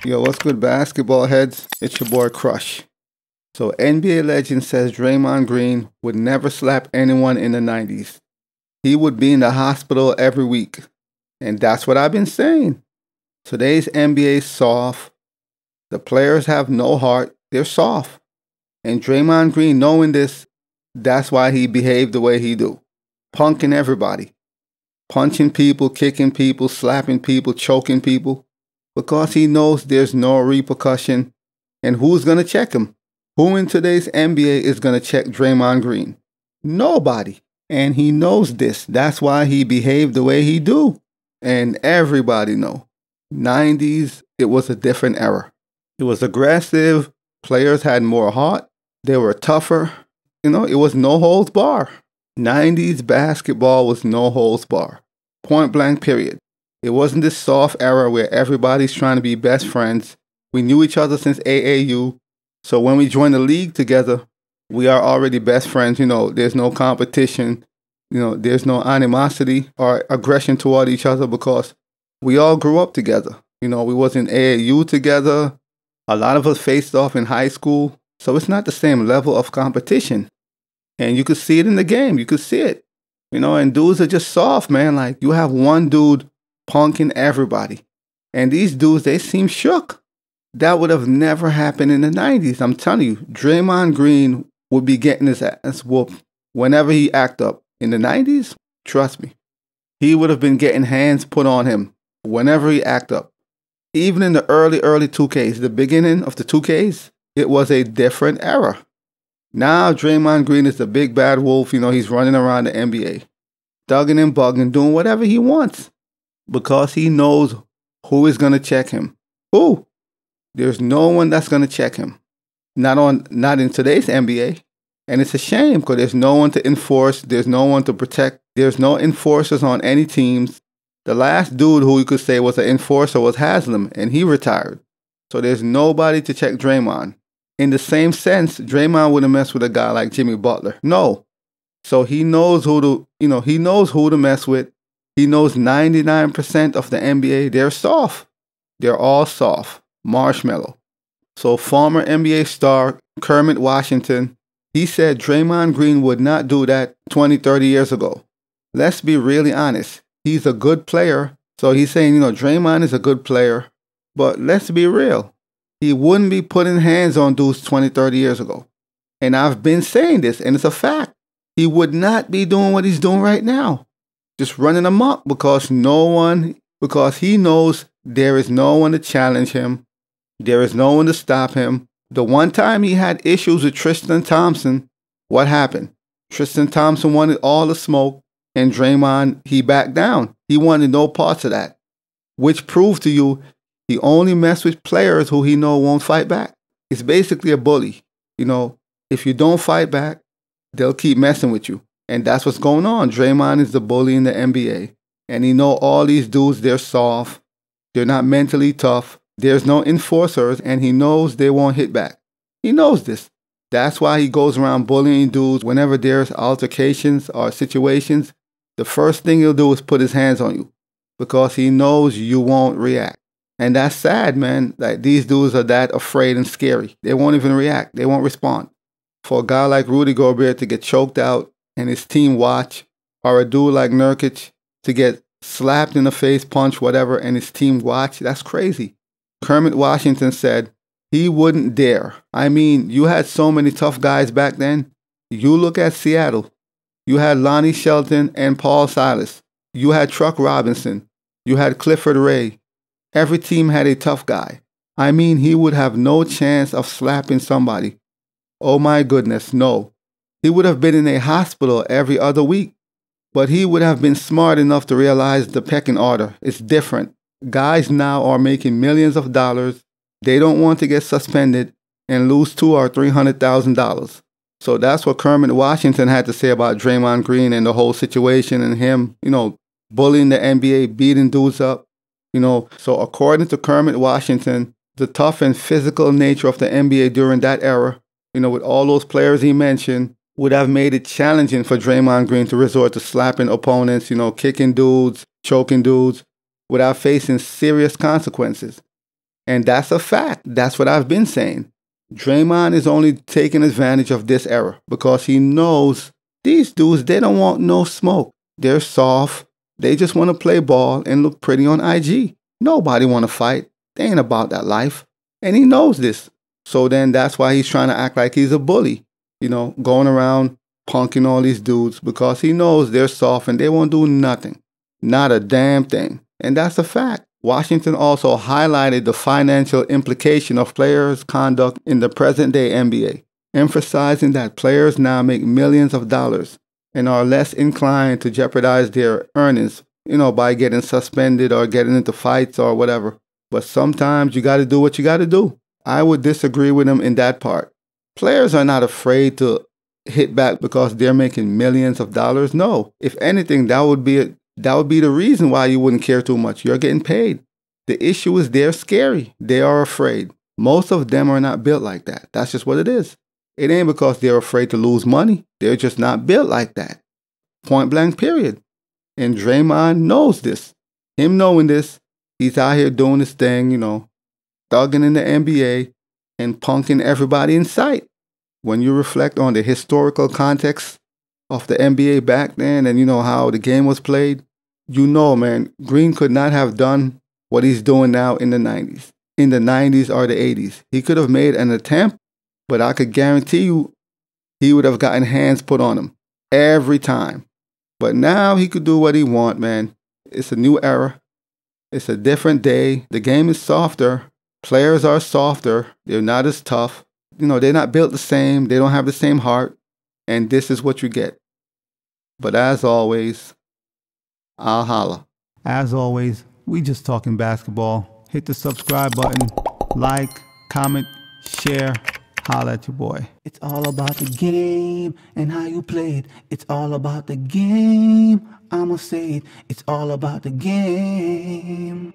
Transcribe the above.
Yo, what's good, basketball heads? It's your boy Crush. So, NBA legend says Draymond Green would never slap anyone in the 90s. He would be in the hospital every week. And that's what I've been saying. Today's NBA is soft. The players have no heart. They're soft. And Draymond Green, knowing this, that's why he behaved the way he do. Punking everybody. Punching people, kicking people, slapping people, choking people. Because he knows there's no repercussion. And who's going to check him? Who in today's NBA is going to check Draymond Green? Nobody. And he knows this. That's why he behaved the way he do. And everybody know. 90s, it was a different era. It was aggressive. Players had more heart. They were tougher. It was no holds bar. 90s basketball was no holds bar. Point blank, period. It wasn't this soft era where everybody's trying to be best friends. We knew each other since AAU. So when we joined the league together, we are already best friends. There's no competition. There's no animosity or aggression toward each other because we all grew up together. We was in AAU together. A lot of us faced off in high school. So it's not the same level of competition. And you could see it in the game. You could see it. And dudes are just soft, man. Like, you have one dude punking everybody. And these dudes, they seem shook. That would have never happened in the 90s. I'm telling you, Draymond Green would be getting his ass whooped whenever he act up. In the 90s, trust me, he would have been getting hands put on him whenever he act up. Even in the early 2Ks, the beginning of the 2Ks, it was a different era. Now Draymond Green is the big bad wolf. He's running around the NBA, thugging and bugging, doing whatever he wants because he knows who is going to check him. Who? There's no one that's going to check him. Not in today's NBA. And it's a shame because there's no one to enforce. There's no one to protect. There's no enforcers on any teams. The last dude who you could say was an enforcer was Haslam, and he retired. So there's nobody to check Draymond. In the same sense, Draymond wouldn't mess with a guy like Jimmy Butler. No. So he knows who to mess with. He knows 99% of the NBA, they're soft. They're all soft. Marshmallow. So former NBA star Kermit Washington, he said Draymond Green would not do that 20, 30 years ago. Let's be really honest. He's a good player. So he's saying, Draymond is a good player. But let's be real. He wouldn't be putting hands on dudes 20, 30 years ago. And I've been saying this, and it's a fact. He would not be doing what he's doing right now. Just running amok because he knows there is no one to challenge him. There is no one to stop him. The one time he had issues with Tristan Thompson, what happened? Tristan Thompson wanted all the smoke, and Draymond, he backed down. He wanted no parts of that, which proved to you he only messed with players who he know won't fight back. It's basically a bully. If you don't fight back, they'll keep messing with you. And that's what's going on. Draymond is the bully in the NBA. And he know all these dudes, they're soft. They're not mentally tough. There's no enforcers, and he knows they won't hit back. He knows this. That's why he goes around bullying dudes whenever there's altercations or situations. The first thing he'll do is put his hands on you because he knows you won't react. And that's sad, man. Like, these dudes are that afraid and scary. They won't even react. They won't respond. For a guy like Rudy Gobert to get choked out and his team watch, or a dude like Nurkic to get slapped in the face, punch, whatever, and his team watch, that's crazy. Kermit Washington said he wouldn't dare. I mean, you had so many tough guys back then. You look at Seattle. You had Lonnie Shelton and Paul Silas. You had Truck Robinson. You had Clifford Ray. Every team had a tough guy. I mean, he would have no chance of slapping somebody. Oh my goodness, no. He would have been in a hospital every other week. But he would have been smart enough to realize the pecking order. It's different. Guys now are making millions of dollars. They don't want to get suspended and lose $200,000 or $300,000. So that's what Kermit Washington had to say about Draymond Green and the whole situation and him, bullying the NBA, beating dudes up. So according to Kermit Washington, the tough and physical nature of the NBA during that era, with all those players he mentioned, would have made it challenging for Draymond Green to resort to slapping opponents, kicking dudes, choking dudes, without facing serious consequences. And that's a fact. That's what I've been saying. Draymond is only taking advantage of this era because he knows these dudes, they don't want no smoke. They're soft. They just want to play ball and look pretty on IG. Nobody want to fight. They ain't about that life. And he knows this. So then that's why he's trying to act like he's a bully, going around punking all these dudes because he knows they're soft and they won't do nothing. Not a damn thing. And that's a fact. Washington also highlighted the financial implication of players' conduct in the present-day NBA, emphasizing that players now make millions of dollars and are less inclined to jeopardize their earnings, by getting suspended or getting into fights or whatever. But sometimes you got to do what you got to do. I would disagree with him in that part. Players are not afraid to hit back because they're making millions of dollars. No, if anything, that would be the reason why you wouldn't care too much. You're getting paid. The issue is they're scary. They are afraid. Most of them are not built like that. That's just what it is. It ain't because they're afraid to lose money. They're just not built like that. Point blank, period. And Draymond knows this. Him knowing this, he's out here doing his thing, thugging in the NBA and punking everybody in sight. When you reflect on the historical context of the NBA back then and how the game was played, man, Green could not have done what he's doing now in the 90s. In the 90s or the 80s. He could have made an attempt, but I could guarantee you he would have gotten hands put on him every time. But now he could do what he want, man. It's a new era. It's a different day. The game is softer. Players are softer. They're not as tough. They're not built the same. They don't have the same heart. And this is what you get. But as always, I'll holla. As always, we just talking basketball. Hit the subscribe button. Like, comment, share. Holla at your boy. It's all about the game and how you play it. It's all about the game. I'ma say it. It's all about the game.